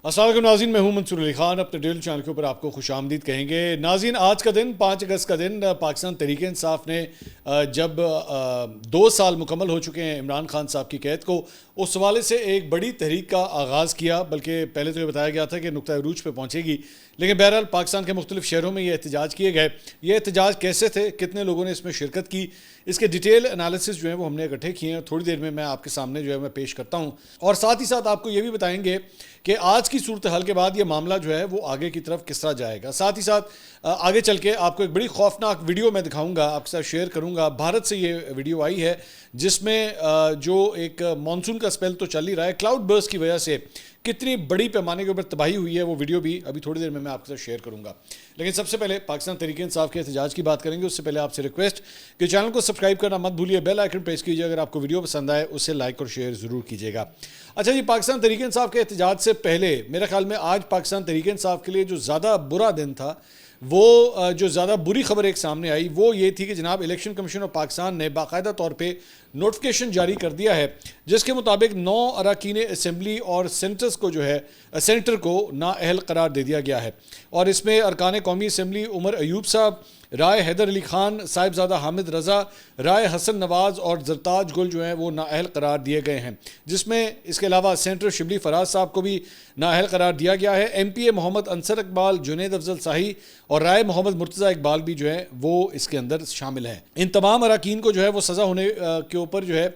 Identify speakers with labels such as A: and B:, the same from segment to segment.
A: السلام علیکم ناظرین، میں ہوں منصور علی خان، اپنے ڈیلی چینل کے اوپر آپ کو خوش آمدید کہیں گے۔ ناظرین، آج کا دن 5 اگست کا دن پاکستان تحریک انصاف نے جب 2 سال مکمل ہو چکے ہیں عمران خان صاحب کی قید کو، اس حوالے سے ایک بڑی تحریک کا آغاز کیا، بلکہ پہلے تو یہ بتایا گیا تھا کہ نقطہ عروج پہ پہنچے گی، لیکن بہرحال پاکستان کے مختلف شہروں میں یہ احتجاج کیے گئے۔ یہ احتجاج کیسے تھے، کتنے لوگوں نے اس میں شرکت کی، اس کے ڈیٹیل انالیسس جو ہیں وہ ہم نے اکٹھے کیے ہیں، تھوڑی دیر میں آپ کے سامنے جو ہے میں پیش کرتا ہوں، اور ساتھ ہی ساتھ آپ کو یہ بھی بتائیں گے کہ آج کی صورتحال کے بعد یہ معاملہ جو ہے وہ آگے کی طرف کس طرح جائے گا۔ ساتھ ہی ساتھ آگے چل کے آپ کو ایک بڑی خوفناک ویڈیو میں دکھاؤں گا، آپ کے ساتھ شیئر کروں گا۔ بھارت سے یہ ویڈیو آئی ہے جس میں جو ایک مانسون کا سپیل تو چل ہی رہا ہے، کلاؤڈ برسٹ کی وجہ سے کتنی بڑی پیمانے کے اوپر تباہی ہوئی ہے، وہ ویڈیو بھی ابھی تھوڑی دیر میں آپ کے ساتھ شیئر کروں گا۔ لیکن سب سے پہلے پاکستان تحریک انصاف کے احتجاج کی بات کریں گے، اس سے پہلے آپ سے ریکویسٹ کہ چینل کو سبسکرائب کرنا مت بھولیے، بیل آئیکن پریس کیجیے، اگر آپ کو ویڈیو پسند آئے اسے لائک اور شیئر ضرور کیجیے گا۔ اچھا جی، پاکستان تحریک انصاف کے احتجاج سے پہلے میرے خیال میں آج پاکستان تحریک انصاف کے لیے جو زیادہ برا دن تھا، وہ جو زیادہ بری خبر ایک سامنے آئی وہ یہ تھی کہ جناب الیکشن کمیشن آف پاکستان نے باقاعدہ طور پہ نوٹیفیکیشن جاری کر دیا ہے، جس کے مطابق 9 اراکین اسمبلی اور سینیٹر کو نااہل قرار دے دیا گیا ہے، اور اس میں ارکان قومی اسمبلی عمر ایوب صاحب، رائے حیدر علی خان، صاحبزادہ حامد رضا، رائے حسن نواز اور زرتاج گل جو ہیں وہ نااہل قرار دیے گئے ہیں، جس میں اس کے علاوہ سینیٹر شبلی فراز صاحب کو بھی نااہل قرار دیا گیا ہے۔ ایم پی اے محمد انصر اقبال، جنید افضل صاحی اور رائے محمد مرتضی اقبال بھی جو ہیں وہ اس کے اندر شامل ہیں۔ ان تمام اراکین کو جو ہے وہ سزا ہونے کے اوپر جو ہے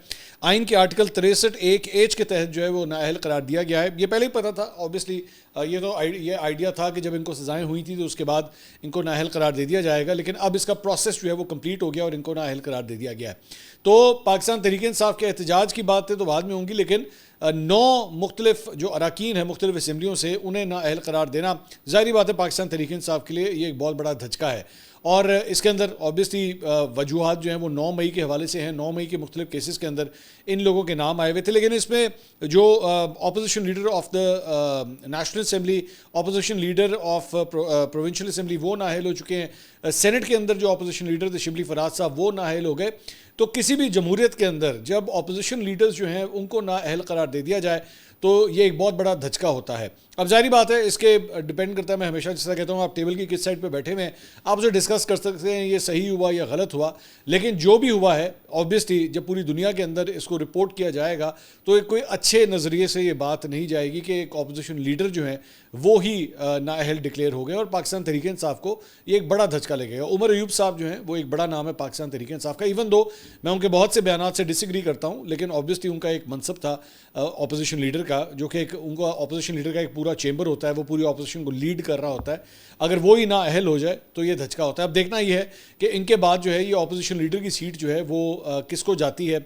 A: آئین کے آرٹیکل 63(1)(h) کے تحت جو ہے وہ نااہل قرار دیا گیا ہے۔ یہ پہلے ہی پتہ تھا، اوبیسلی یہ آئیڈیا تھا کہ جب ان کو سزائیں ہوئی تھیں تو اس کے بعد ان کو نااہل قرار دے دیا جائے گا، لیکن اب اس کا پروسیس جو ہے وہ کمپلیٹ ہو گیا اور ان کو نااہل قرار دے دیا گیا ہے۔ تو پاکستان تحریک انصاف کے احتجاج کی باتیں تو بعد میں ہوں گی، لیکن 9 مختلف جو اراکین ہیں مختلف اسمبلیوں سے، انہیں نااہل قرار دینا ظاہری بات ہے پاکستان تحریک انصاف کے لیے یہ ایک بہت بڑا دھچکا ہے، اور اس کے اندر اوبیسلی وجوہات جو ہیں وہ 9 مئی کے حوالے سے ہیں۔ 9 مئی کے مختلف کیسز کے اندر ان لوگوں کے نام آئے ہوئے تھے، لیکن اس میں جو opposition leader of the national assembly, opposition leader of provincial assembly وہ نااہل ہو چکے ہیں۔ سینٹ کے اندر جو اپوزیشن لیڈر تھے شبلی فراز صاحب وہ نااہل ہو گئے۔ تو کسی بھی جمہوریت کے اندر جب اپوزیشن لیڈرز جو ہیں ان کو نااہل قرار دے دیا جائے تو یہ ایک بہت بڑا دھچکا ہوتا ہے۔ اب ظاہری بات ہے اس کے ڈیپینڈ کرتا ہے، میں ہمیشہ جس طرح کہتا ہوں آپ ٹیبل کی کس سائڈ پہ بیٹھے ہوئے ہیں، آپ اسے ڈسکس کر سکتے ہیں یہ صحیح ہوا یا غلط ہوا، لیکن جو بھی ہوا ہے اوبیسلی جب پوری دنیا کے اندر اس کو رپورٹ کیا جائے گا تو کوئی اچھے نظریے سے یہ بات نہیں جائے گی کہ ایک اپوزیشن لیڈر جو ہیں وہ ہی نااہل ڈکلیئر ہو گئے، اور پاکستان تحریک انصاف کو یہ ایک بڑا دھچکا لگے گا۔ عمر ایوب صاحب جو ہیں وہ ایک بڑا نام ہے پاکستان تحریک انصاف کا، ایون دو میں ان کے بہت سے بیانات سے ڈس ایگری کرتا ہوں، لیکن اوبیسلی ان کا ایک منصب تھا اپوزیشن لیڈر کا، جو کہ ان کو اپوزیشن لیڈر کا ایک پورا چیمبر ہوتا ہے، وہ پوری اپوزیشن کو لیڈ کر رہا ہوتا ہے، اگر وہی نااہل ہو جائے تو یہ دھچکا ہوتا ہے۔ اب دیکھنا یہ ہے کہ ان کے بعد جو ہے یہ اپوزیشن لیڈر کی سیٹ جو ہے وہ کس کو جاتی ہے،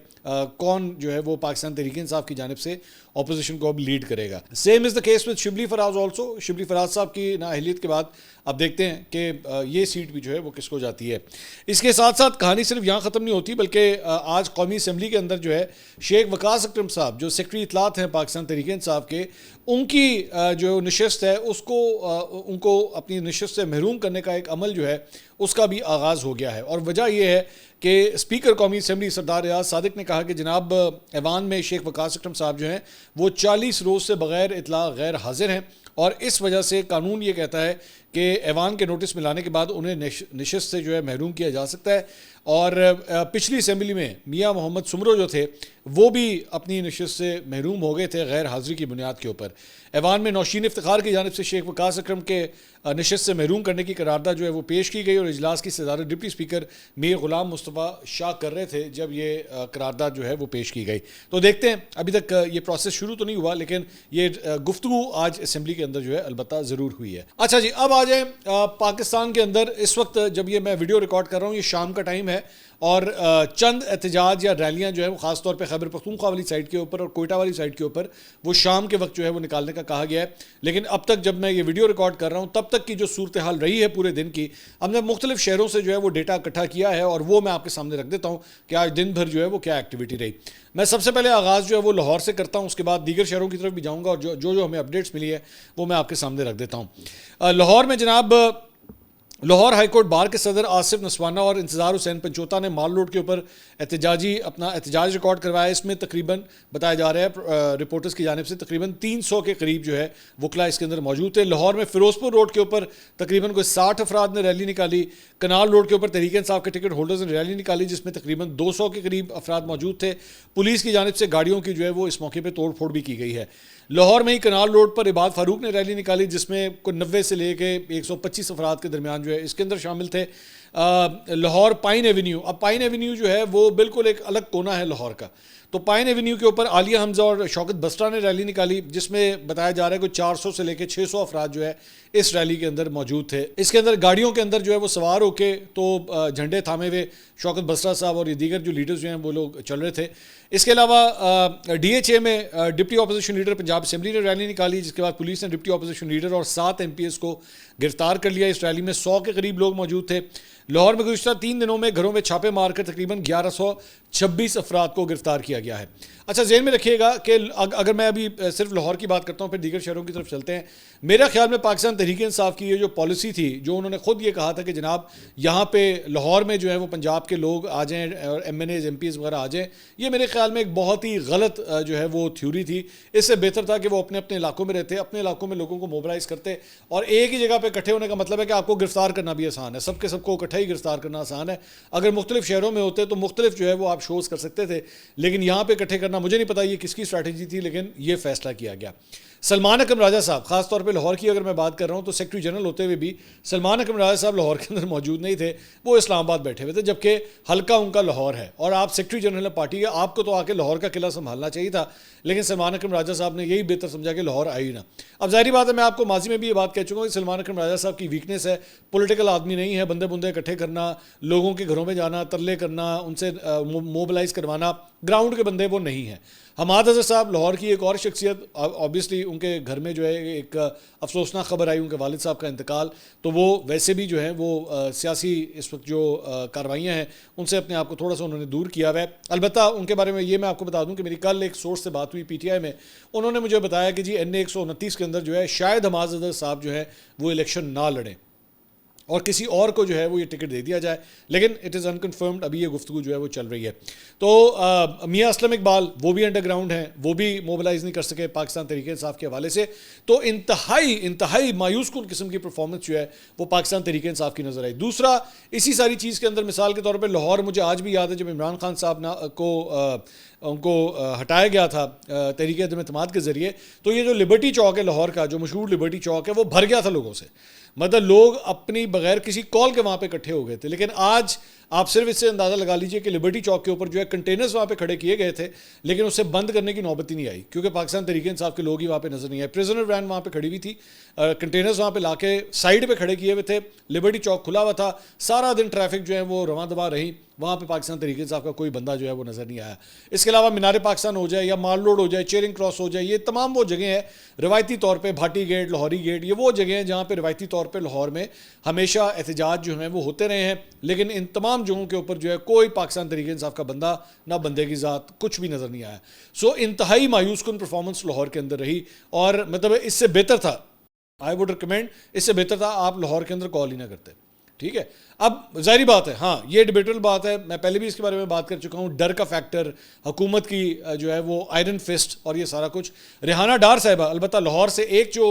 A: کون جو ہے وہ پاکستان تحریک انصاف کی جانب سے اپوزیشن کو اب لیڈ کرے گا۔ Same as the case with Shibli Faraz also. Shibli Faraz صاحب کی نااہلیت کے بعد اب دیکھتے ہیں کہ یہ سیٹ بھی جو ہے وہ کس کو جاتی ہے۔ اس کے ساتھ ساتھ کہانی صرف یہاں ختم نہیں ہوتی، بلکہ آج قومی اسمبلی کے اندر جو ہے شیخ وقاص اکرم صاحب جو سیکرٹری اطلاعات ہیں پاکستان تحریک انصاف کے، ان کی جو نشست ہے ان کو اپنی نشست سے محروم کرنے کا ایک عمل جو ہے اس کا بھی آغاز ہو گیا ہے، اور وجہ یہ ہے کہ اسپیکر قومی اسمبلی سردار ریاض صادق نے کہا کہ جناب ایوان میں شیخ وقاص اکرم صاحب جو ہیں وہ 40 روز سے بغیر اطلاع غیر حاضر ہیں، اور اس وجہ سے قانون یہ کہتا ہے کہ ایوان کے نوٹس میں لانے کے بعد انہیں نشست سے جو ہے محروم کیا جا سکتا ہے۔ اور پچھلی اسمبلی میں میاں محمد سمرو جو تھے وہ بھی اپنی نشست سے محروم ہو گئے تھے غیر حاضری کی بنیاد کے اوپر۔ ایوان میں نوشین افتخار کی جانب سے شیخ وقاص اکرم کے نشست سے محروم کرنے کی قرارداد جو ہے وہ پیش کی گئی، اور اجلاس کی صدارت ڈپٹی اسپیکر میر غلام مصطفیٰ شاہ کر رہے تھے جب یہ قرارداد جو ہے وہ پیش کی گئی۔ تو دیکھتے ہیں، ابھی تک یہ پروسیس شروع تو نہیں ہوا، لیکن یہ گفتگو آج اسمبلی کے اندر جو ہے البتہ ضرور ہوئی ہے۔ اچھا جی، اب آ جائیں پاکستان کے اندر اس وقت جب یہ میں ویڈیو ریکارڈ کر رہا ہوں یہ شام کا ٹائم ہے، اور چند احتجاج یا ریلیاں جو ہیں وہ خاص طور پہ خیبر پختونخوا والی سائڈ کے اوپر اور کوئٹہ والی سائڈ کے اوپر وہ شام کے وقت جو ہے وہ نکالنے کا کہا گیا ہے، لیکن اب تک جب میں یہ ویڈیو ریکارڈ کر رہا ہوں تب تک کی جو صورتحال رہی ہے پورے دن کی، ہم نے مختلف شہروں سے جو ہے وہ ڈیٹا اکٹھا کیا ہے، اور وہ میں آپ کے سامنے رکھ دیتا ہوں کہ آج دن بھر جو ہے وہ کیا ایکٹیویٹی رہی۔ میں سب سے پہلے آغاز جو ہے وہ لاہور سے کرتا ہوں، اس کے بعد دیگر شہروں کی طرف بھی جاؤں گا، اور جو ہمیں اپڈیٹس ملی ہے وہ میں آپ کے سامنے رکھ دیتا ہوں۔ لاہور میں جناب لاہور ہائی کورٹ بار کے صدر آصف نسوانہ اور انتظار حسین پنچوتا نے مال روڈ کے اوپر اپنا احتجاج ریکارڈ کروایا. اس میں تقریباً بتایا جا رہا ہے رپورٹرز کی جانب سے تقریباً 300 کے قریب جو ہے وکلا اس کے اندر موجود تھے. لاہور میں فیروز پور روڈ کے اوپر تقریباً کوئی 60 افراد نے ریلی نکالی. کنال روڈ کے اوپر تحریک انصاف کے ٹکٹ ہولڈرز نے ریلی نکالی جس میں تقریباً 200 کے قریب افراد موجود تھے. پولیس کی جانب سے گاڑیوں کی جو ہے وہ اس موقع پہ توڑ پھوڑ بھی کی گئی ہے. لاہور میں ہی کنال روڈ پر عباد فاروق نے ریلی نکالی جس میں کوئی 90 سے لے کے 125 افراد کے درمیان جو ہے اس کے اندر شامل تھے. لاہور پائن ایونیو، اب پائن ایونیو جو ہے وہ بالکل ایک الگ کونا ہے لاہور کا، تو پائن ایونیو کے اوپر عالیہ حمزہ اور شوکت بسٹا نے ریلی نکالی جس میں بتایا جا رہا ہے کہ 400 سے لے کے 600 افراد جو ہے اس ریلی کے اندر موجود تھے. اس کے اندر گاڑیوں کے اندر جو ہے وہ سوار ہو کے تو جھنڈے تھامے ہوئے شوکت بسٹا صاحب اور یہ دیگر جو لیڈرز جو ہیں وہ لوگ چل رہے تھے. اس کے علاوہ ڈی ایچ اے میں deputy opposition leader Punjab assembly نے ریلی نکالی جس کے بعد پولیس نے ڈپٹی اپوزیشن لیڈر اور 7 ایم پی ایس کو گرفتار کر لیا. اس ریلی میں 100 کے قریب لوگ موجود تھے. لاہور میں گزشتہ 3 دنوں میں گھروں میں چھاپے مار کر تقریباً 1126 افراد کو گرفتار کیا گیا ہے. اچھا ذہن میں رکھیے گا کہ اگر میں ابھی صرف لاہور کی بات کرتا ہوں پھر دیگر شہروں کی طرف چلتے ہیں. میرا خیال میں پاکستان تحریک انصاف کی یہ جو پالیسی تھی جو انہوں نے خود یہ کہا تھا کہ جناب یہاں پہ لاہور میں جو ہے وہ پنجاب کے لوگ آ جائیں اور MNAs MPAs وغیرہ آ جائیں، یہ میرے خیال میں ایک بہت ہی غلط جو ہے وہ تھیوری تھی. اس سے بہتر تھا کہ وہ اپنے اپنے علاقوں میں رہتے، اپنے علاقوں میں لوگوں کو موبلائز کرتے. اور ایک ہی جگہ پہ اکٹھے ہونے کا مطلب ہے کہ آپ کو گرفتار کرنا بھی آسان ہے، سب کے سب کو اکٹھا ہی گرفتار کرنا آسان ہے. اگر مختلف شہروں میں ہوتے تو مختلف جو ہے وہ آپ شوز کر سکتے تھے، لیکن یہاں پہ اکٹھے کرنا مجھے نہیں پتا یہ کس کی اسٹریٹجی تھی، لیکن یہ فیصلہ کیا گیا. سلمان اکرم راجہ صاحب، خاص طور پہ لاہور کی اگر میں بات کر رہا ہوں تو سیکرٹری جنرل ہوتے ہوئے بھی سلمان اکرم راجہ صاحب لاہور کے اندر موجود نہیں تھے، وہ اسلام آباد بیٹھے ہوئے تھے جبکہ حلقہ ان کا لاہور ہے اور آپ سیکرٹری جنرل پارٹی ہے، آپ کو تو آ کے لاہور کا قلعہ سنبھالنا چاہیے تھا. لیکن سلمان اکرم راجہ صاحب نے یہی بہتر سمجھا کہ لاہور آئی نہ. اب ظاہری بات ہے میں آپ کو ماضی میں بھی یہ بات کہہ چکا ہوں کہ سلمان اکرم راجہ صاحب کی ویکنیس ہے، پولیٹیکل آدمی نہیں ہے، بندے بندے اکٹھے کرنا، لوگوں کے گھروں میں جانا، ترلے کرنا، ان سے موبلائز کروانا، گراؤنڈ کے بندے وہ نہیں ہیں. حماد اظہر صاحب لاہور کی ایک اور شخصیت، آبویسلی ان کے گھر میں جو ہے ایک افسوسناک خبر آئی ان کے والد صاحب کا انتقال، تو وہ ویسے بھی جو ہے وہ سیاسی اس وقت جو کاروائیاں ہیں ان سے اپنے آپ کو تھوڑا سا انہوں نے دور کیا ہوا ہے. البتہ ان کے بارے میں یہ میں آپ کو بتا دوں کہ میری کل ایک سورس سے بات ہوئی پی ٹی آئی میں، انہوں نے مجھے بتایا کہ جی این اے 129 کے اندر جو ہے شاید حماد اظہر صاحب جو ہے وہ الیکشن نہ لڑیں اور کسی اور کو جو ہے وہ یہ ٹکٹ دے دیا جائے، لیکن اٹ از انکنفرمڈ، ابھی یہ گفتگو جو ہے وہ چل رہی ہے. تو میاں اسلم اقبال وہ بھی انڈر گراؤنڈ ہیں، وہ بھی موبلائز نہیں کر سکے پاکستان تحریک انصاف کے حوالے سے. تو انتہائی مایوس کن قسم کی پرفارمنس جو ہے وہ پاکستان تحریک انصاف کی نظر آئی. دوسرا اسی ساری چیز کے اندر مثال کے طور پہ لاہور مجھے آج بھی یاد ہے جب عمران خان صاحب ان کو ہٹایا گیا تھا تحریک عدم اعتماد کے ذریعے، تو یہ جو لبرٹی چوک ہے لاہور کا، جو مشہور لبرٹی چوک ہے، وہ بھر گیا تھا لوگوں سے. مطلب لوگ اپنی بغیر کسی کال کے وہاں پہ اکٹھے ہو گئے تھے. لیکن آج آپ صرف اس سے اندازہ لگا لیجئے کہ لبرٹی چوک کے اوپر جو ہے کنٹینرز وہاں پہ کھڑے کیے گئے تھے لیکن اسے بند کرنے کی نوبت ہی نہیں آئی کیونکہ پاکستان تحریک انصاف کے لوگ ہی وہاں پہ نظر نہیں آئے. پریزنر وین وہاں پہ کھڑی ہوئی تھی، کنٹینرز وہاں پہ لا کے سائڈ پہ کھڑے کیے ہوئے تھے، لبرٹی چوک کھلا ہوا تھا، سارا دن ٹریفک جو ہے وہ رواں دواں رہی، وہاں پہ پاکستان تحریک انصاف کا کوئی بندہ جو ہے وہ نظر نہیں آیا. اس کے علاوہ مینار پاکستان ہو جائے یا مال روڈ ہو جائے، چیرنگ کراس ہو جائے، یہ تمام وہ جگہیں ہیں روایتی طور پہ، بھاٹی گیٹ، لاہوری گیٹ، یہ وہ جگہیں ہیں جہاں پہ روایتی طور پہ لاہور میں ہمیشہ احتجاج جو ہیں وہ ہوتے رہے ہیں. لیکن ان تمام جگہوں کے اوپر جو ہے کوئی پاکستان تحریک انصاف کا بندہ نہ بندے کی ذات کچھ بھی نظر نہیں آیا. سو انتہائی مایوس کن پرفارمنس لاہور کے اندر رہی اور مطلب اس سے بہتر تھا، آئی ووڈ ریکمینڈ، اس سے بہتر تھا آپ لاہور کے اندر کال ہی نہ کرتے. ٹھیک ہے، اب ظاہری بات ہے، ہاں یہ ڈیبیٹیبل بات ہے، میں پہلے بھی اس کے بارے میں بات کر چکا ہوں، ڈر کا فیکٹر، حکومت کی جو ہے وہ آئرن فسٹ اور یہ سارا کچھ. ریحانہ ڈار صاحبہ، البتہ لاہور سے ایک جو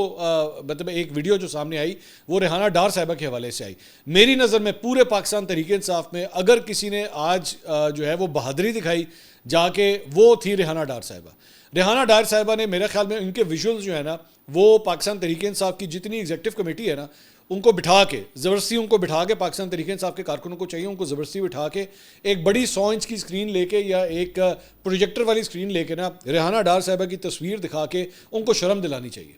A: مطلب ایک ویڈیو جو سامنے آئی وہ ریحانہ ڈار صاحبہ کے حوالے سے آئی. میری نظر میں پورے پاکستان تحریک انصاف میں اگر کسی نے آج جو ہے وہ بہادری دکھائی جا کے، وہ تھی ریحانہ ڈار صاحبہ. ریحانہ ڈار صاحبہ نے میرے خیال میں ان کے ویژولز جو ہے نا وہ پاکستان تحریک انصاف کی جتنی ایگزیکٹو کمیٹی ہے نا ان کو بٹھا کے زبردستی ان کو بٹھا کے پاکستان تحریک انصاف کے کارکنوں کو چاہیے ان کو زبردستی بٹھا کے ایک بڑی 100 انچ کی اسکرین لے کے یا ایک پروجیکٹر والی اسکرین لے کے نا ریحانہ ڈار صاحبہ کی تصویر دکھا کے ان کو شرم دلانی چاہیے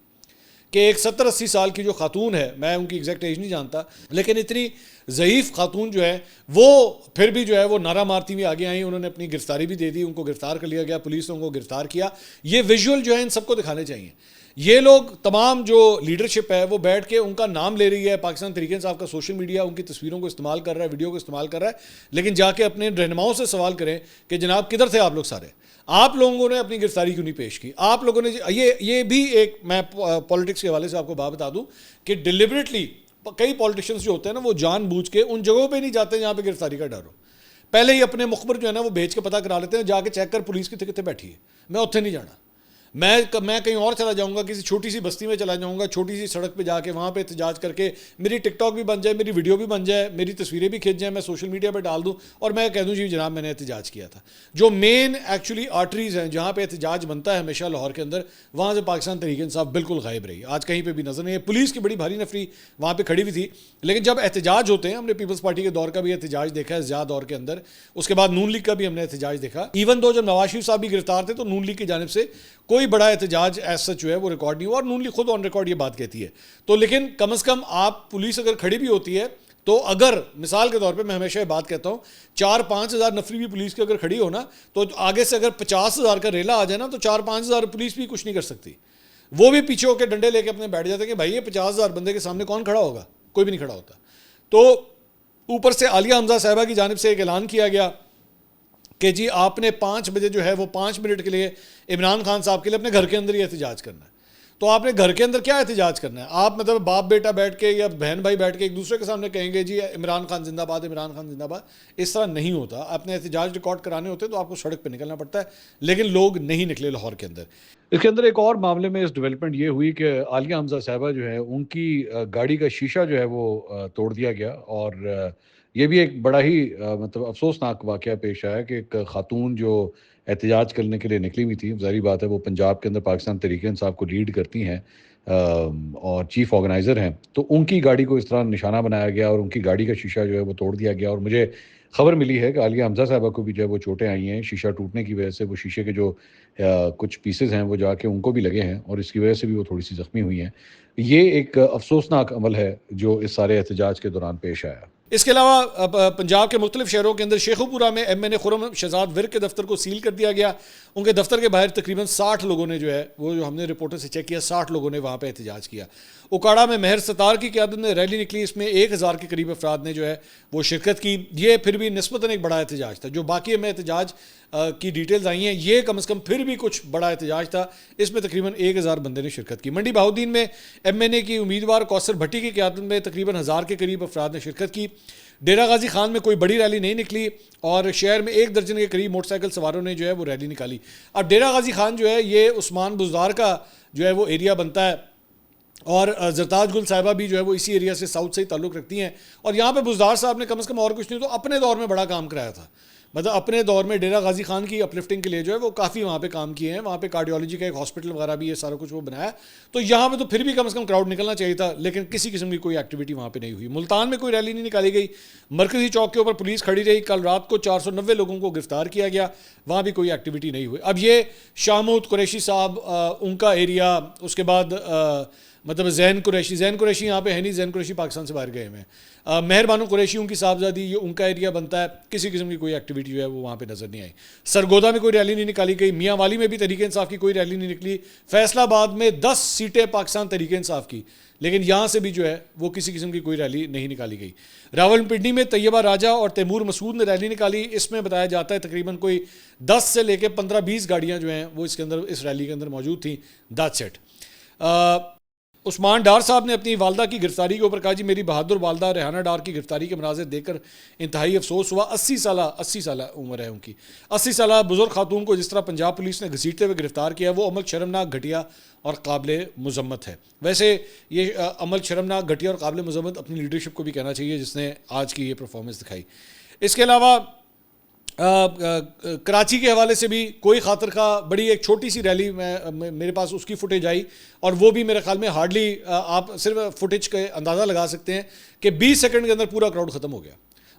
A: کہ ایک 70-80 سال کی جو خاتون ہے، میں ان کی ایگزیکٹ ایج نہیں جانتا، لیکن اتنی ضعیف خاتون جو ہے وہ پھر بھی جو ہے وہ نعرہ مارتی ہوئی آگے آئیں، انہوں نے اپنی گرفتاری بھی دے دی، ان کو گرفتار کر لیا گیا، پولیس نے ان کو گرفتار کیا. یہ ویژول جو ہے ان سب کو دکھانے چاہیے. یہ لوگ تمام جو لیڈرشپ ہے وہ بیٹھ کے ان کا نام لے رہی ہے، پاکستان تحریک انصاف کا سوشل میڈیا ان کی تصویروں کو استعمال کر رہا ہے، ویڈیو کو استعمال کر رہا ہے، لیکن جا کے اپنے رہنماؤں سے سوال کریں کہ جناب کدھر تھے آپ لوگ سارے؟ آپ لوگوں نے اپنی گرفتاری کیوں نہیں پیش کی؟ آپ لوگوں نے یہ بھی ایک، میں پالیٹکس کے حوالے سے آپ کو بات بتا دوں کہ ڈیلیبریٹلی کئی پولیٹیشنز جو ہوتے ہیں نا وہ جان بوجھ کے ان جگہوں پہ نہیں جاتے جہاں پہ گرفتاری کا ڈر ہو. پہلے ہی اپنے مخبر جو ہے نا وہ بھیج کے پتہ کرا لیتے ہیں, جا کے چیک کر پولیس کتنے کتنے بیٹھی ہے, میں اتنے نہیں جانا, میں کہیں اور چلا جاؤں گا, کسی چھوٹی سی بستی میں چلا جاؤں گا, چھوٹی سی سڑک پہ جا کے وہاں پہ احتجاج کر کے میری ٹک ٹاک بھی بن جائے, میری ویڈیو بھی بن جائے, میری تصویریں بھی کھینچ جائیں, میں سوشل میڈیا پہ ڈال دوں اور میں کہہ دوں جی جناب میں نے احتجاج کیا تھا. جو مین ایکچولی آرٹریز ہیں جہاں پہ احتجاج بنتا ہے ہمیشہ لاہور کے اندر, وہاں سے پاکستان تحریک انصاف بالکل غائب رہی, آج کہیں پہ بھی نظر نہیں ہے. پولیس کی بڑی بھاری نفری وہاں پہ کھڑی ہوئی تھی, لیکن جب احتجاج ہوتے ہیں, ہم نے پیپلز پارٹی کے دور کا بھی احتجاج دیکھا ہے زیادہ دور کے اندر, اس کے بعد نون لیگ کا بھی ہم نے احتجاج دیکھا. ایون دو جب نواز شریف صاحب بھی گرفتار تھے تو نون لیگ کی جانب سے کوئی بڑا احتجاج ایز سچ جو ہے وہ ریکارڈ نہیں ہوا, اور نون لیگ خود آن ریکارڈ یہ بات کہتی ہے. تو لیکن کم از کم آپ پولیس اگر کھڑی بھی ہوتی ہے تو اگر مثال کے طور پہ میں ہمیشہ یہ بات کہتا ہوں 4-5 ہزار نفری بھی پولیس کی اگر کھڑی ہو نا, تو آگے سے اگر 50 ہزار کا ریلا آ جائے نا تو 4-5 ہزار پولیس بھی کچھ نہیں کر سکتی. وہ بھی پیچھے ہو کے ڈنڈے لے کے اپنے بیٹھ جاتے ہیں کہ بھائی یہ 50 ہزار بندے کے سامنے کون کھڑا ہوگا, کوئی بھی نہیں کھڑا ہوتا. تو اوپر سے عالیہ حمزہ صاحبہ کی جانب سے ایک اعلان کیا گیا کہ جی آپ نے 5 بجے جو ہے وہ 5 منٹ کے لیے عمران خان صاحب کے لیے اپنے گھر کے اندر ہی احتجاج کرنا ہے. تو آپ نے گھر کے اندر کیا احتجاج کرنا ہے, آپ مطلب باپ بیٹا بیٹھ کے یا بہن بھائی بیٹھ کے ایک دوسرے کے سامنے کہیں گے جی عمران خان زندہ باد, عمران خان زندہ باد, اس طرح نہیں ہوتا. اپنے احتجاج ریکارڈ کرانے ہوتے تو آپ کو سڑک پہ نکلنا پڑتا ہے, لیکن لوگ نہیں نکلے لاہور کے اندر. اس کے اندر ایک اور معاملے میں اس ڈیولپمنٹ یہ ہوئی کہ عالیہ حمزہ صاحبہ جو ہے ان کی گاڑی کا شیشہ جو ہے وہ توڑ دیا گیا, اور یہ بھی ایک بڑا ہی مطلب افسوسناک واقعہ پیش آیا کہ ایک خاتون جو احتجاج کرنے کے لیے نکلی ہوئی تھی, ظاہری بات ہے وہ پنجاب کے اندر پاکستان تحریک انصاف کو لیڈ کرتی ہیں اور چیف آرگنائزر ہیں, تو ان کی گاڑی کو اس طرح نشانہ بنایا گیا اور ان کی گاڑی کا شیشہ جو ہے وہ توڑ دیا گیا. اور مجھے خبر ملی ہے کہ عالیہ حمزہ صاحبہ کو بھی جو ہے وہ چوٹیں آئی ہیں شیشہ ٹوٹنے کی وجہ سے, وہ شیشے کے جو کچھ پیسز ہیں وہ جا کے ان کو بھی لگے ہیں اور اس کی وجہ سے بھی وہ تھوڑی سی زخمی ہوئی ہیں. یہ ایک افسوسناک عمل ہے جو اس سارے احتجاج کے دوران پیش آیا. اس کے علاوہ پنجاب کے مختلف شہروں کے اندر شیخو پورہ میں ایم این اے خرم شہزاد ورک کے دفتر کو سیل کر دیا گیا. ان کے دفتر کے باہر تقریباً 60 لوگوں نے جو ہے وہ, جو ہم نے رپورٹر سے چیک کیا, 60 لوگوں نے وہاں پہ احتجاج کیا. اکاڑا میں مہر ستار کی قیادت میں ریلی نکلی, اس میں 1000 کے قریب افراد نے جو ہے وہ شرکت کی. یہ پھر بھی نسبتاً ایک بڑا احتجاج تھا. جو باقی میں احتجاج کی ڈیٹیلز آئی ہیں یہ کم از کم پھر بھی کچھ بڑا احتجاج تھا, اس میں تقریباً 1000 بندے نے شرکت کی. منڈی بہاؤدین میں ایم این اے کی امیدوار کوثر بھٹی کی قیادت میں تقریباً 1000 کے قریب افراد نے شرکت کی. ڈیرہ غازی خان میں کوئی بڑی ریلی نہیں نکلی اور شہر میں 1 درجن کے قریب موٹر سائیکل سواروں نے جو ہے وہ ریلی نکالی. اب ڈیرہ غازی خان جو ہے یہ عثمان بزدار کا جو ہے وہ ایریا بنتا ہے, اور زرتاج گل صاحبہ بھی جو ہے وہ اسی ایریا سے ساؤتھ سے ہی تعلق رکھتی ہیں, اور یہاں پہ بزدار صاحب نے کم از کم اور کچھ نہیں تو اپنے دور میں بڑا کام کرایا تھا. مطلب اپنے دور میں ڈیرہ غازی خان کی اپلفٹنگ کے لیے جو ہے وہ کافی وہاں پہ کام کیے ہیں. وہاں پہ کارڈیولوجی کا ایک ہاسپٹل وغیرہ بھی یہ سارا کچھ وہ بنایا, تو یہاں پہ تو پھر بھی کم از کم کراؤڈ نکلنا چاہیے تھا, لیکن کسی قسم کی کوئی ایکٹیویٹی وہاں پہ نہیں ہوئی. ملتان میں کوئی ریلی نہیں نکالی گئی, مرکزی چوک کے اوپر پولیس کھڑی رہی. کل رات کو 490 لوگوں کو گرفتار کیا گیا, وہاں بھی کوئی ایکٹیویٹی نہیں ہوئی. اب یہ شامود قریشی صاحب ان کا ایریا, اس کے بعد مطلب زین قریشی یہاں پہ ہے نہیں, زین قریشی پاکستان سے باہر گئے ہوئے ہیں. مہر بانو قریشی ان کی صاحبزادی, یہ ان کا ایریا بنتا ہے. کسی قسم کی کوئی ایکٹیویٹی جو ہے وہ وہاں پہ نظر نہیں آئی. سرگودا میں کوئی ریلی نہیں نکالی گئی. میاں والی میں بھی تحریک انصاف کی کوئی ریلی نہیں نکلی. فیصل آباد میں 10 سیٹیں پاکستان تحریک انصاف کی, لیکن یہاں سے بھی جو ہے وہ کسی قسم کی کوئی ریلی نہیں نکالی گئی. راولپنڈی میں طیبہ راجہ اور تیمور مسعود نے ریلی نکالی. اس میں بتایا جاتا ہے تقریباً کوئی 10 سے لے کے 15-20 گاڑیاں جو ہیں وہ اس کے اندر اس ریلی کے اندر موجود تھیں. That's it. عثمان ڈار صاحب نے اپنی والدہ کی گرفتاری کے اوپر کہا جی میری بہادر والدہ ریحانہ ڈار کی گرفتاری کے مناظر دیکھ کر انتہائی افسوس ہوا. 80 سالہ عمر ہے ان کی. 80 سالہ بزرگ خاتون کو جس طرح پنجاب پولیس نے گھسیٹتے ہوئے گرفتار کیا وہ عمل شرمناک, گھٹیا اور قابل مذمت ہے. ویسے یہ عمل شرمناک, گھٹیا اور قابل مذمت اپنی لیڈرشپ کو بھی کہنا چاہیے جس نے آج کی یہ پرفارمنس دکھائی. اس کے علاوہ کراچی کے حوالے سے بھی کوئی خاطر خواہ بڑی ایک چھوٹی سی ریلی میرے پاس اس کی فوٹیج آئی, اور وہ بھی میرے خیال میں ہارڈلی آپ صرف فوٹیج کا اندازہ لگا سکتے ہیں کہ 20 سیکنڈ کے اندر پورا کراؤڈ ختم ہو گیا.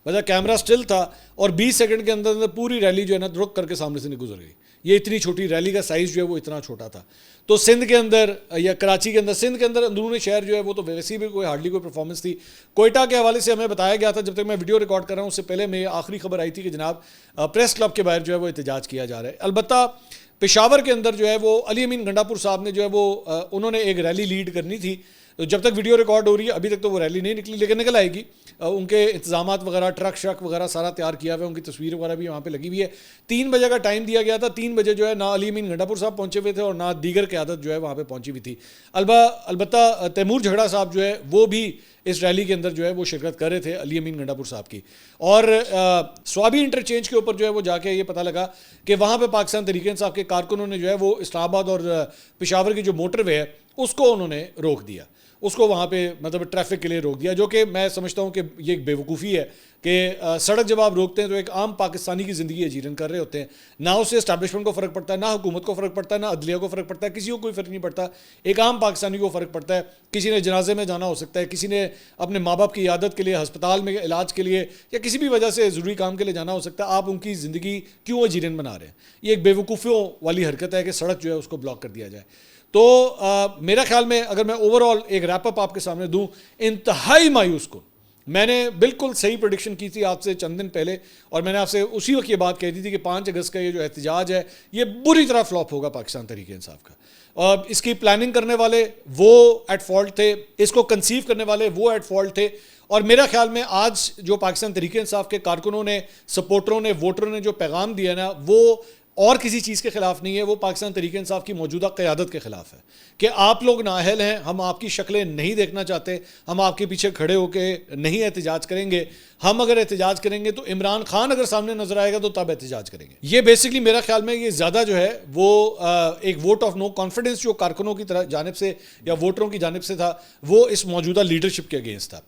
A: مطلب کیمرہ سٹل تھا اور 20 سیکنڈ کے اندر پوری ریلی جو ہے نا رک کر کے سامنے سے نہیں گزر گئی. یہ اتنی چھوٹی ریلی کا سائز جو ہے وہ اتنا چھوٹا تھا. تو سندھ کے اندر یا کراچی کے اندر, سندھ کے اندر اندرون شہر جو ہے وہ تو ویسی بھی کوئی ہارڈلی کوئی پرفارمنس تھی. کوئٹہ کے حوالے سے ہمیں بتایا گیا تھا, جب تک میں ویڈیو ریکارڈ کر رہا ہوں اس سے پہلے میں آخری خبر آئی تھی کہ جناب پریس کلب کے باہر جو ہے وہ احتجاج کیا جا رہا ہے. البتہ پشاور کے اندر جو ہے وہ علی امین گنڈا پور صاحب نے جو ہے وہ انہوں نے ایک ریلی لیڈ کرنی تھی تو جب تک ویڈیو ریکارڈ ہو رہی ہے ابھی تک تو وہ ریلی نہیں نکلی، لیکن نکل آئے گی. ان کے انتظامات وغیرہ، ٹرک شرک وغیرہ سارا تیار کیا ہوا ہے، ان کی تصویر وغیرہ بھی وہاں پہ لگی ہوئی ہے. 3 بجے کا ٹائم دیا گیا تھا. 3 بجے جو ہے نہ علی امین گنڈا پور صاحب پہنچے ہوئے تھے اور نہ دیگر قیادت جو ہے وہاں پہ پہنچی ہوئی تھی. البتہ تیمور جھگڑا صاحب جو ہے وہ بھی اس ریلی کے اندر جو ہے وہ شرکت کر رہے تھے علی امین گنڈا پور صاحب کی. اور سوابی انٹرچینج کے اوپر جو ہے وہ جا کے یہ پتہ لگا کہ وہاں پہ پاکستان تحریک انصاف کے کارکنوں نے جو ہے وہ اسلام آباد اور پشاور کی جو موٹر وے ہے اس کو انہوں نے روک دیا، اس کو وہاں پہ مطلب ٹریفک کے لیے روک دیا، جو کہ میں سمجھتا ہوں کہ یہ ایک بیوقوفی ہے کہ سڑک جب آپ روکتے ہیں تو ایک عام پاکستانی کی زندگی اجیرن کر رہے ہوتے ہیں. نہ اس سے اسٹیبلشمنٹ کو فرق پڑتا ہے، نہ حکومت کو فرق پڑتا ہے، نہ عدلیہ کو فرق پڑتا ہے، کسی کو کوئی فرق نہیں پڑتا. ایک عام پاکستانی کو فرق پڑتا ہے. کسی نے جنازے میں جانا ہو سکتا ہے، کسی نے اپنے ماں باپ کی عیادت کے لیے، ہسپتال میں علاج کے لیے یا کسی بھی وجہ سے ضروری کام کے لیے جانا ہو سکتا ہے. آپ ان کی زندگی کیوں اجیرن بنا رہے ہیں؟ یہ ایک بیوقوفیوں والی حرکت ہے کہ سڑک جو ہے اس کو بلاک کر دیا جائے. تو میرا خیال میں اگر میں اوور آل ایک ریپ اپ آپ کے سامنے دوں، انتہائی مایوس کن. میں نے بالکل صحیح پریڈکشن کی تھی آپ سے چند دن پہلے، اور میں نے آپ سے اسی وقت یہ بات کہی تھی کہ 5 اگست کا یہ جو احتجاج ہے یہ بری طرح فلاپ ہوگا پاکستان تحریک انصاف کا. اور اس کی پلاننگ کرنے والے وہ ایٹ فالٹ تھے، اس کو کنسیو کرنے والے وہ ایٹ فالٹ تھے. اور میرا خیال میں آج جو پاکستان تحریک انصاف کے کارکنوں نے، سپورٹروں نے، ووٹروں نے جو پیغام دیا نا، وہ اور کسی چیز کے خلاف نہیں ہے، وہ پاکستان تحریک انصاف کی موجودہ قیادت کے خلاف ہے کہ آپ لوگ نااہل ہیں، ہم آپ کی شکلیں نہیں دیکھنا چاہتے، ہم آپ کے پیچھے کھڑے ہو کے نہیں احتجاج کریں گے. ہم اگر احتجاج کریں گے تو عمران خان اگر سامنے نظر آئے گا تو تب احتجاج کریں گے. یہ بیسکلی میرا خیال میں یہ زیادہ جو ہے وہ ایک ووٹ آف نو کانفیڈنس جو کارکنوں کی طرح جانب سے یا ووٹروں کی جانب سے تھا، وہ اس موجودہ لیڈرشپ کے اگینسٹ تھا.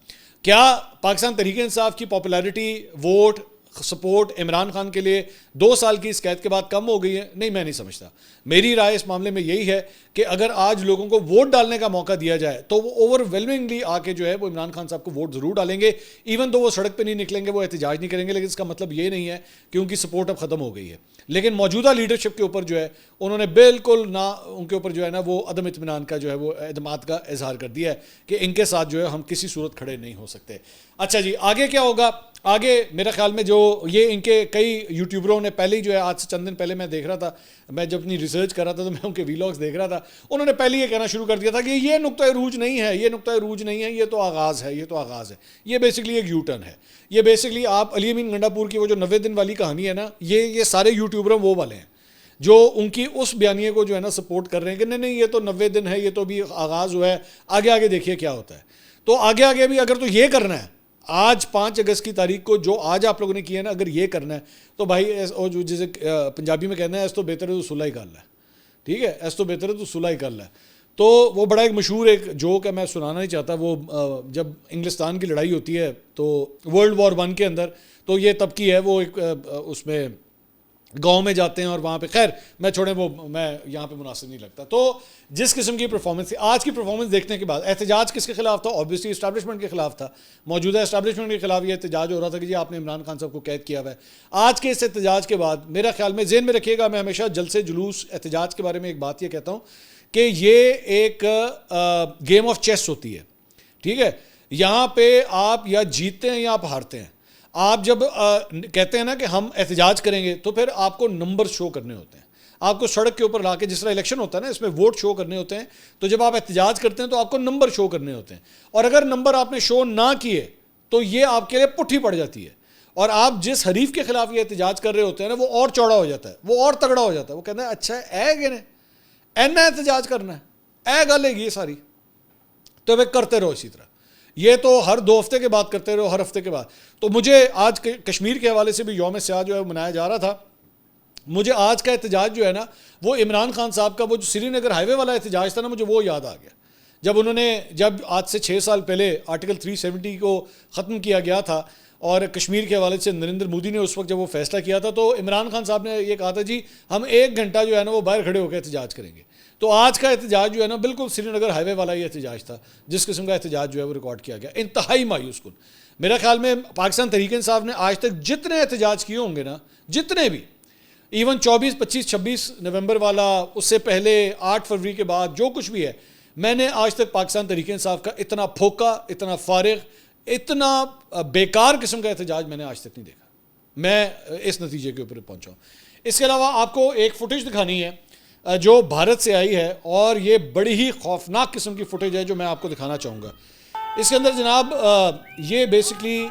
A: کیا پاکستان تحریک انصاف کی popularity, vote, support Imran Khan کے لیے 2 سال کی اس قید کے بعد کم ہو گئی ہے؟ نہیں، میں نہیں سمجھتا. میری رائے اس معاملے میں یہی ہے کہ اگر آج لوگوں کو ووٹ ڈالنے کا موقع دیا جائے تو وہ اوور ویلمنگلی آ کے جو ہے وہ عمران خان صاحب کو ووٹ ضرور ڈالیں گے. ایون تو وہ سڑک پہ نہیں نکلیں گے، وہ احتجاج نہیں کریں گے، لیکن اس کا مطلب یہ نہیں ہے کہ ان کی سپورٹ اب ختم ہو گئی ہے. لیکن موجودہ لیڈرشپ کے اوپر جو ہے انہوں نے بالکل نہ، ان کے اوپر جو ہے نا وہ عدم اطمینان کا جو ہے وہ اعتماد کا اظہار کر دیا ہے کہ ان کے ساتھ جو ہے ہم کسی صورت کھڑے نہیں ہو سکتے. اچھا جی، آگے کیا ہوگا؟ آگے میرے خیال میں جو یہ ان کے کئی یوٹیوبروں نے پہلے ہی جو ہے آج سے چند دن پہلے میں دیکھ رہا تھا، میں جب اپنی ریسرچ کر رہا تھا تو میں ان کے ویلاگس دیکھ رہا تھا، انہوں نے پہلے یہ کہنا شروع کر دیا تھا کہ یہ نقطہ عروج نہیں ہے، یہ نقطہ عروج نہیں ہے، یہ تو آغاز ہے، یہ تو آغاز ہے. یہ بیسکلی ایک یو ٹرن ہے. یہ بیسکلی آپ علی امین گنڈا پور کی وہ جو 90 دن والی کہانی ہے نا، یہ سارے یوٹیوبر وہ والے ہیں جو ان کی اس بیانیے کو جو ہے نا سپورٹ کر رہے ہیں کہ نہیں یہ تو 90 دن ہے، یہ تو بھی آغاز ہوا ہے، آگے آگے دیکھیے کیا ہوتا ہے. تو آگے آگے بھی اگر تو یہ کرنا ہے، آج 5 اگست کی تاریخ کو جو آج آپ لوگوں نے کیا ہے نا، اگر یہ کرنا ہے تو بھائی جو جسے پنجابی میں کہنا ہے اس تو بہتر ہے تو صلح ہی کر لے. ٹھیک ہے، اس تو بہتر ہے تو صلح ہی کر لے. تو وہ بڑا ایک مشہور ایک جوک ہے، میں سنانا نہیں چاہتا. وہ جب انگلستان کی لڑائی ہوتی ہے تو ورلڈ وار 1 کے اندر، تو یہ تب کی ہے، وہ ایک اس میں گاؤں میں جاتے ہیں اور وہاں پہ، خیر میں چھوڑیں، وہ میں یہاں پہ مناسب نہیں لگتا. تو جس قسم کی پرفارمنس تھی آج کی پرفارمنس دیکھنے کے بعد، احتجاج کس کے خلاف تھا؟ اوبویسلی اسٹیبلشمنٹ کے خلاف تھا. موجودہ اسٹیبلشمنٹ کے خلاف یہ احتجاج ہو رہا تھا کہ جی آپ نے عمران خان صاحب کو قید کیا ہوا ہے. آج کے اس احتجاج کے بعد میرا خیال میں ذہن میں رکھیے گا، میں ہمیشہ جلسے جلوس احتجاج کے بارے میں ایک بات یہ کہتا ہوں کہ یہ ایک گیم آف چیس ہوتی ہے. ٹھیک ہے، یہاں پہ آپ یا جیتتے ہیں یا آپ ہارتے ہیں. آپ جب کہتے ہیں نا کہ ہم احتجاج کریں گے تو پھر آپ کو نمبر شو کرنے ہوتے ہیں. آپ کو سڑک کے اوپر لا کے، جس طرح الیکشن ہوتا ہے نا، اس میں ووٹ شو کرنے ہوتے ہیں. تو جب آپ احتجاج کرتے ہیں تو آپ کو نمبر شو کرنے ہوتے ہیں، اور اگر نمبر آپ نے شو نہ کیے تو یہ آپ کے لیے پٹھی پڑ جاتی ہے. اور آپ جس حریف کے خلاف یہ احتجاج کر رہے ہوتے ہیں نا، وہ اور چوڑا ہو جاتا ہے، وہ اور تگڑا ہو جاتا ہے. وہ کہتا ہے اچھا اے گنے اینا احتجاج کرنا ہے، اے گل ہے یہ ساری، تو وہ کرتے رہو اسی طرح. یہ تو ہر 2 ہفتے کے بعد کرتے رہو، ہر ہفتے کے بعد. تو مجھے آج کشمیر کے حوالے سے بھی یوم سیاہ جو ہے منایا جا رہا تھا. مجھے آج کا احتجاج جو ہے نا، وہ عمران خان صاحب کا وہ جو سری نگر ہائی وے والا احتجاج تھا نا، مجھے وہ یاد آ گیا. جب انہوں نے آج سے 6 سال پہلے آرٹیکل 370 کو ختم کیا گیا تھا اور کشمیر کے حوالے سے نریندر مودی نے اس وقت جب وہ فیصلہ کیا تھا، تو عمران خان صاحب نے یہ کہا تھا جی ہم 1 گھنٹہ جو ہے نا وہ باہر کھڑے ہو کے احتجاج کریں گے. تو آج کا احتجاج جو ہے نا بالکل سری نگر ہائی وے والا یہ احتجاج تھا، جس قسم کا احتجاج جو ہے وہ ریکارڈ کیا گیا. انتہائی مایوس کن. میرا خیال میں پاکستان تحریک انصاف نے آج تک جتنے احتجاج کیے ہوں گے نا، جتنے بھی، ایون 24، 25، 26 نومبر والا، اس سے پہلے 8 فروری کے بعد جو کچھ بھی ہے، میں نے آج تک پاکستان تحریک انصاف کا اتنا پھوکا، اتنا فارغ، اتنا بیکار قسم کا احتجاج میں نے آج تک نہیں دیکھا. میں اس نتیجے کے اوپر پہنچا ہوں. اس کے علاوہ آپ کو ایک فوٹیج دکھانی ہے. جو بھارت سے آئی ہے، اور یہ بڑی ہی خوفناک قسم کی فوٹیج ہے جو میں آپ کو دکھانا چاہوں گا. اس کے اندر جناب یہ بیسکلی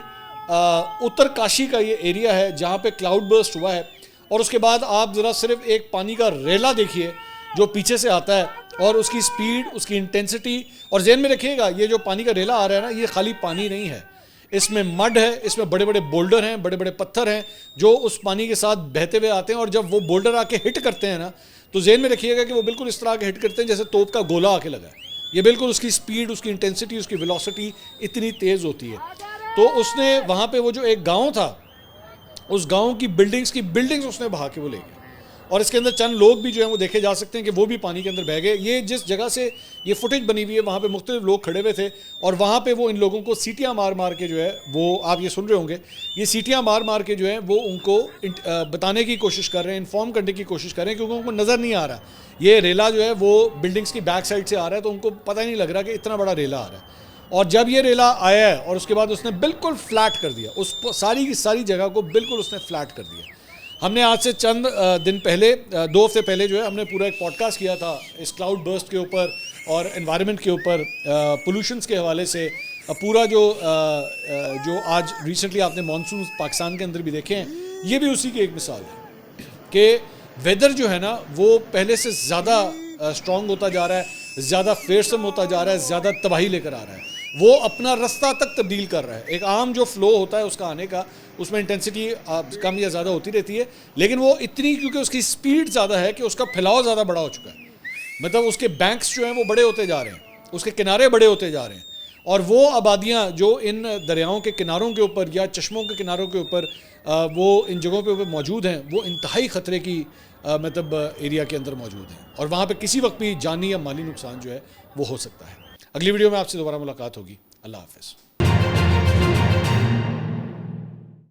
A: اتر کاشی کا یہ ایریا ہے جہاں پہ کلاؤڈ برسٹ ہوا ہے، اور اس کے بعد آپ ذرا صرف ایک پانی کا ریلا دیکھیے جو پیچھے سے آتا ہے، اور اس کی سپیڈ، اس کی انٹینسٹی. اور ذہن میں رکھیے گا یہ جو پانی کا ریلا آ رہا ہے نا، یہ خالی پانی نہیں ہے، اس میں مڈ ہے، اس میں بڑے بڑے بولڈر ہیں، بڑے بڑے پتھر ہیں جو اس پانی کے ساتھ بہتے ہوئے آتے ہیں. اور جب وہ بولڈر آ کے ہٹ کرتے ہیں نا، تو ذہن میں رکھیے گا کہ وہ بالکل اس طرح کے ہٹ کرتے ہیں جیسے توپ کا گولا آ کے لگا ہے. یہ بالکل اس کی سپیڈ، اس کی انٹینسٹی، اس کی ویلوسٹی اتنی تیز ہوتی ہے. تو اس نے وہاں پہ وہ جو ایک گاؤں تھا، اس گاؤں کی بلڈنگز اس نے بہا کے وہ لے گئے. اور اس کے اندر چند لوگ بھی جو ہیں وہ دیکھے جا سکتے ہیں کہ وہ بھی پانی کے اندر بہہ گئے. یہ جس جگہ سے یہ فوٹیج بنی ہوئی ہے وہاں پہ مختلف لوگ کھڑے ہوئے تھے، اور وہاں پہ وہ ان لوگوں کو سیٹیاں مار مار کے جو ہے وہ آپ یہ سن رہے ہوں گے، یہ سیٹیاں مار مار کے جو ہیں وہ ان کو بتانے کی کوشش کر رہے ہیں، انفارم کرنے کی کوشش کر رہے ہیں، کیونکہ ان کو نظر نہیں آ رہا یہ ریلا جو ہے وہ بلڈنگز کی بیک سائڈ سے آ رہا ہے، تو ان کو پتہ ہی نہیں لگ رہا کہ اتنا بڑا ریلا آ رہا ہے. اور جب یہ ریلا آیا ہے اور اس کے بعد اس نے بالکل فلیٹ کر دیا، اس ساری کی ساری جگہ کو بالکل اس نے فلیٹ کر دیا. ہم نے آج سے چند دن پہلے، 2 ہفتے پہلے جو ہے ہم نے پورا ایک پوڈ کاسٹ کیا تھا اس کلاؤڈ برسٹ کے اوپر اور انوائرمنٹ کے اوپر، پولوشنس کے حوالے سے. پورا جو آج ریسنٹلی آپ نے مانسون پاکستان کے اندر بھی دیکھے ہیں، یہ بھی اسی کی ایک مثال ہے کہ ویدر جو ہے نا وہ پہلے سے زیادہ اسٹرانگ ہوتا جا رہا ہے، زیادہ فیئرسم ہوتا جا رہا ہے، زیادہ تباہی لے کر آ رہا ہے. وہ اپنا رستہ تک تبدیل کر رہا ہے. ایک عام جو فلو ہوتا ہے اس کا آنے کا، اس میں انٹینسٹی کم یا زیادہ ہوتی رہتی ہے، لیکن وہ اتنی کیونکہ اس کی سپیڈ زیادہ ہے کہ اس کا پھیلاؤ زیادہ بڑا ہو چکا ہے. مطلب اس کے بینکس جو ہیں وہ بڑے ہوتے جا رہے ہیں، اس کے کنارے بڑے ہوتے جا رہے ہیں، اور وہ آبادیاں جو ان دریاؤں کے کناروں کے اوپر یا چشموں کے کناروں کے اوپر وہ ان جگہوں پہ موجود ہیں، وہ انتہائی خطرے کی مطلب ایریا کے اندر موجود ہیں، اور وہاں پہ کسی وقت بھی جانی یا مالی نقصان جو ہے وہ ہو سکتا ہے. اگلی ویڈیو میں آپ سے دوبارہ ملاقات ہوگی. اللہ حافظ.